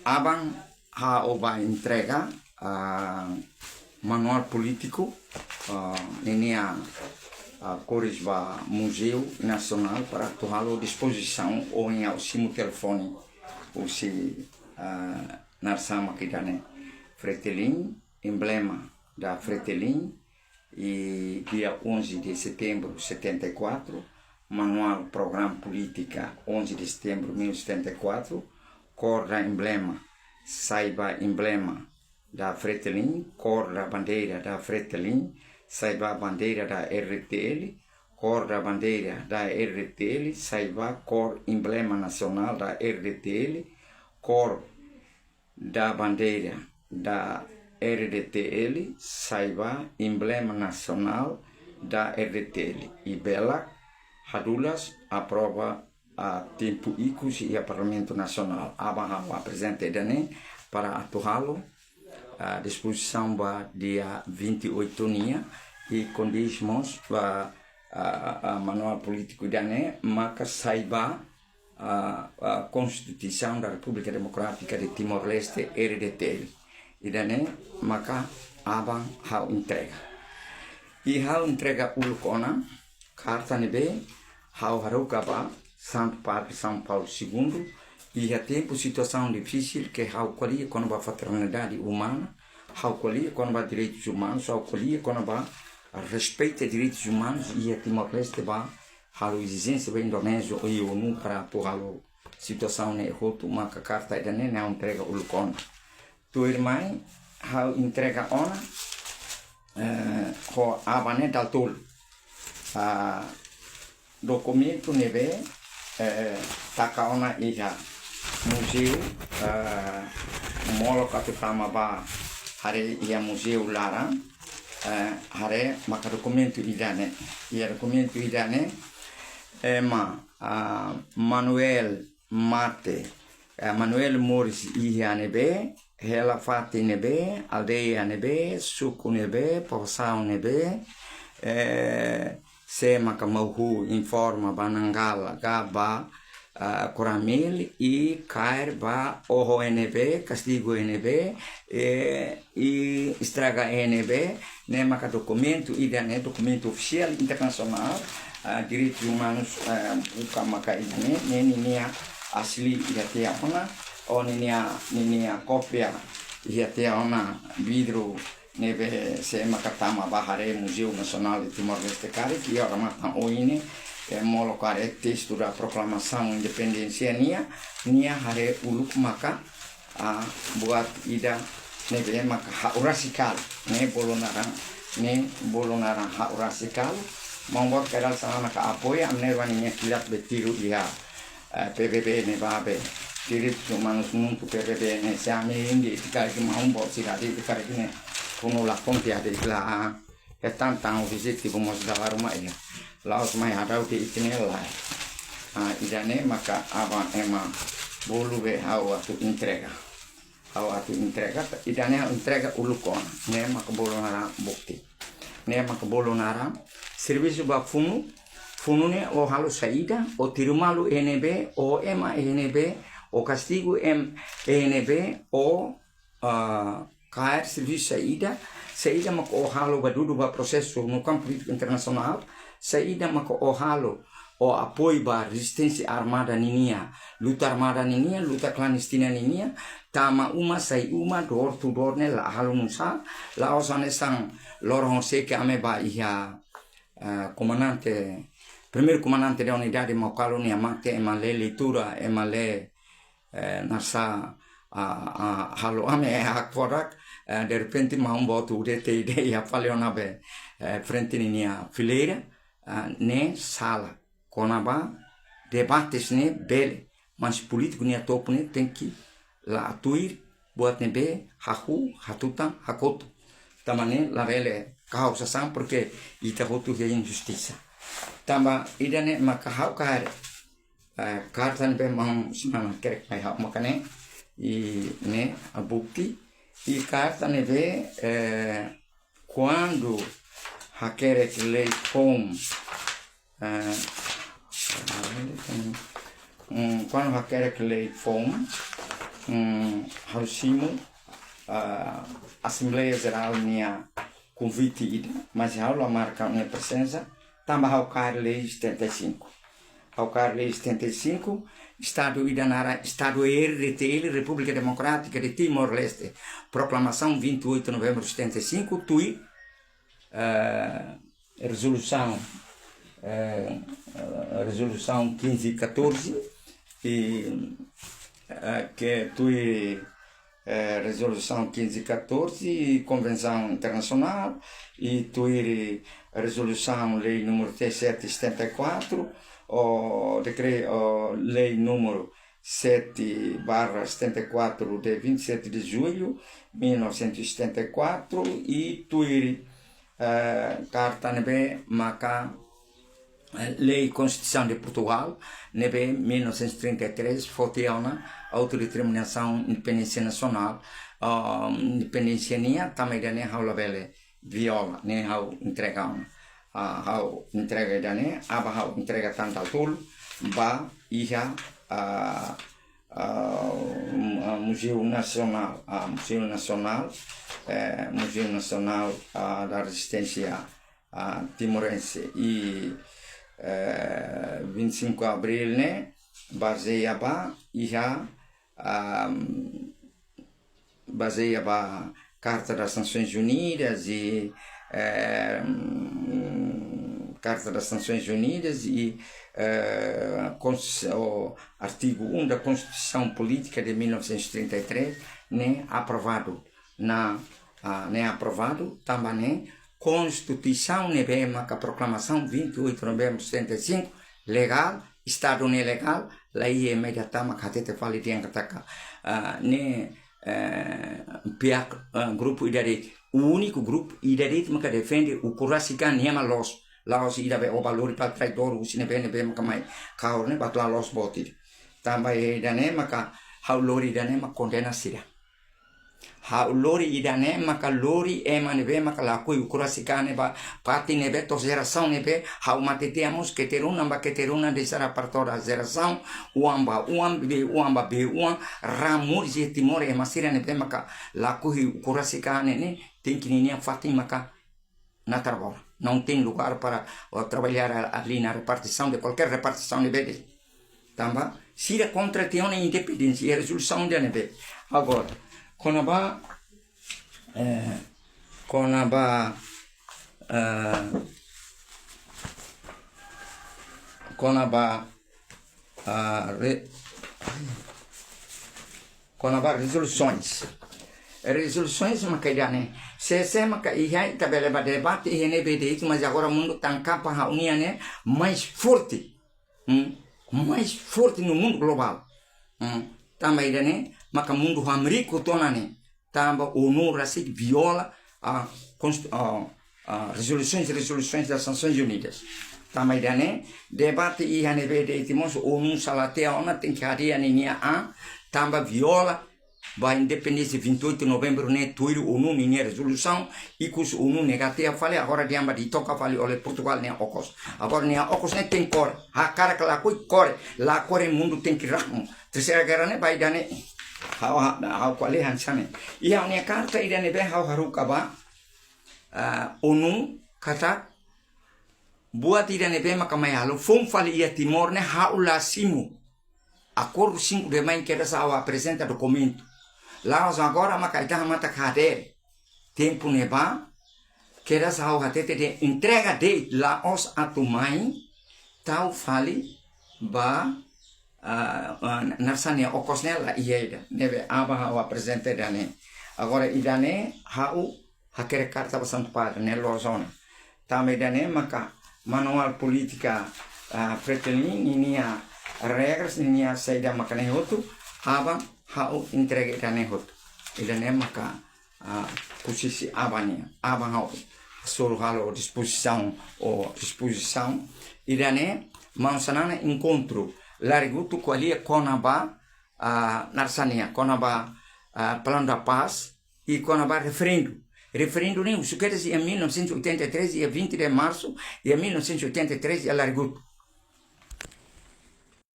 Abang vai entregar manual político ini cores va Museu Nacional para torná-lo à disposição ou em auxílio telefone ou se narsama kidane Fretilin, emblema da Fretilin e dia 11 de setembro de 74, manual programa política 11 de setembro de 1974, cor da emblema, saiba emblema da Fretilin, cor da bandeira da Fretilin, saiba bandeira da RTL, cor da bandeira da RTL, saiba cor emblema nacional da RTL, cor da bandeira da RTL, saiba emblema nacional da RTL. E Bela Hadulas aprova a tempo ICUS e a Parlamento Nacional. Abang apresenta dane para atuá-lo à disposição para dia 28 nia e condizmos para a manual político dane maka saiba a Constituição da República Democrática de Timor-Leste RDTL. E dane maka abang hau entrega. E hau entrega ulukona carta nebe hau harukaba Santo Padre São Paulo II e há tempo situação difícil que hau colhia quando a fraternidade humana, hau colhia quando a direitos humanos, hau colhia quando a respeito a direitos humanos e a Timor-Leste va hau exigência da Indonésia e a ONU para apoiar a situação ne roto maka carta e ne não entrega ulukona. Tu irmã hau entrega ona ho abane daltul documento neve taka ona iha museu molo katutama ba hare ia museu larang hare maka documento idane ia documento idane Manuel Mate Manuel Morris iha nebe Hela Fati nebe, aldeia nebe, suku nebe, poção nebe, se makamauhu informa banangala gaba coramil e cair ba oho nebe, castigo nebe e estraga nebe, né maka documento idane documento oficial internacional direitos humanos buka maka idane nenia asli ia ona o ninia cópia e até ona vidro neve se makatama bahare Museu Nacional de Timor-Leste que ora matan oine molo care texto da proclamação independência nia hare uluk maka buat ida neve maka haurasikal ne bolonarang haurasikal membuat kadal sana maka apoia amnerwaninya kilat betiru dia PBB ne babe direitos humanos muito PBB ne siame indi tikar ki maumbo sikati tikar ki ne kuno la ponte ade la e tantang visiti como da rumah ya laos mai ada di itine la idane maka aba ema bolube hau atu entrega idane entrega ulukon ne maka bolonara bukti ne maka bolonara serviço ba funune o halo saída o tirumalu NB o ema NB o castigo ENB o cair serviço saída maka o halo badudu ba processo no campo político internacional saída maka o halo o apoio ba resistência armada ninia luta clandestina ninia tama uma sai uma door to door ne la halo nusa la osane sang lorong se que ame ba ia primeiro comandante da unidade Mocalonia Mate emale leitura emale nasa halo ame hakforak de repente mau botu dete ideia faleonabe frente ninia fileira ne sala konaba debates ne bele mas político ne topo ne tem que lá atuir buat nebe hahu hatuta hakoto tamane la vele causa sam porque ita hotu he injustiça tamba idane maka hau kare carta nebe mau sinana kerek mai hau makane e né a bukti e carta nebe quando hakere lei com quando hakere lei com Harusimo Assembleia Geral minha convite ida, mas a marca minha presença, também ao CAR Lei 75. Ao CAR Lei 75, Estado Idanara, Estado RDTL, República Democrática de Timor-Leste, proclamação 28 de novembro de 75, TUI, resolução 1514, e que TUI resolução 1514, Convenção Internacional, e TUI resolução lei número 3774, o decreto lei número 7/74 de 27 de julho de 1974, e TUI carta nebe maca Lei Constituição de Portugal, nebe 1933, foteona autodeterminação independência nacional, independência nia também da nem haula bele viola nem hau entrega hau entrega da nem aba hau entrega tanto altul ba iha Museu Nacional Museu Nacional da Resistência Timorense, e 25 de abril né baseia ba iha baseia ba Carta das Nações Unidas e Carta das Nações Unidas e o artigo 1 da Constituição Política de 1933, nem aprovado nem aprovado também Constituição nebema com a proclamação 28 de novembro de 75 legal, Estado não legal, lá ia imediatamente catete fale de angataca ne grupo idarete, o único grupo idarete que defende o curasican nema los ida be o valor para traidor o sine bene be makamai kaor ne batla los botir também idane maka haulori idane makondena sira haulori idane maka lori emane be maka la kui o curasican ba parte ne be to geração ne be hau mateteamos que teruna de sara partora geração uamba be ramur je timor e masira ne be maka la kui o curasican ne tem que ninha fatima maka na trabalho. Não tem lugar para trabalhar ali na repartição de qualquer repartição de bebês. Também, se é contra a independência e a resolução de NB. Agora, quando há resoluções uma caidane se sema que ia tabela ba debate e NBD, mas agora o mundo está capa a união né mais forte no mundo global também né mas o mundo americano tona né também o ONU racista viola a resoluções das Nações Unidas também né debate e NBD timos ONU salatea ona tem que haria ninha também viola a independência 28 de novembro né tuiro ONU minha resolução e que o ONU negativa falei agora de amba de toca falei olha Portugal né ocos agora né ocos né tem cor a cara que lá cor lá cor o mundo tem que rasmo terceira guerra né vai dar né hau qual é hansane e a minha carta ida né bem hau haruka ba ONU kata buat ida né bem makamai halu fom falei ia Timor né hau la simu acordo 5 de maio que essa apresenta documento lá agora macaita mata cadê tempo neba que essa hatete de entrega de lá os atumai tal fali ba narsania okosnela ieda neve aba o apresenta dane agora idane hau hakere carta Santo Padre ne lozona também dane maka manual política pretelini nia regras nia saída makane outro aba hau entregue dane hot idane maka posisi abania aba hau solo halo disposição idane mansanana encontro larguto qualia conaba narsania conaba plano da paz e conaba referendo nem o suquetes em 1983 dia 20 de março de 1983 a larguto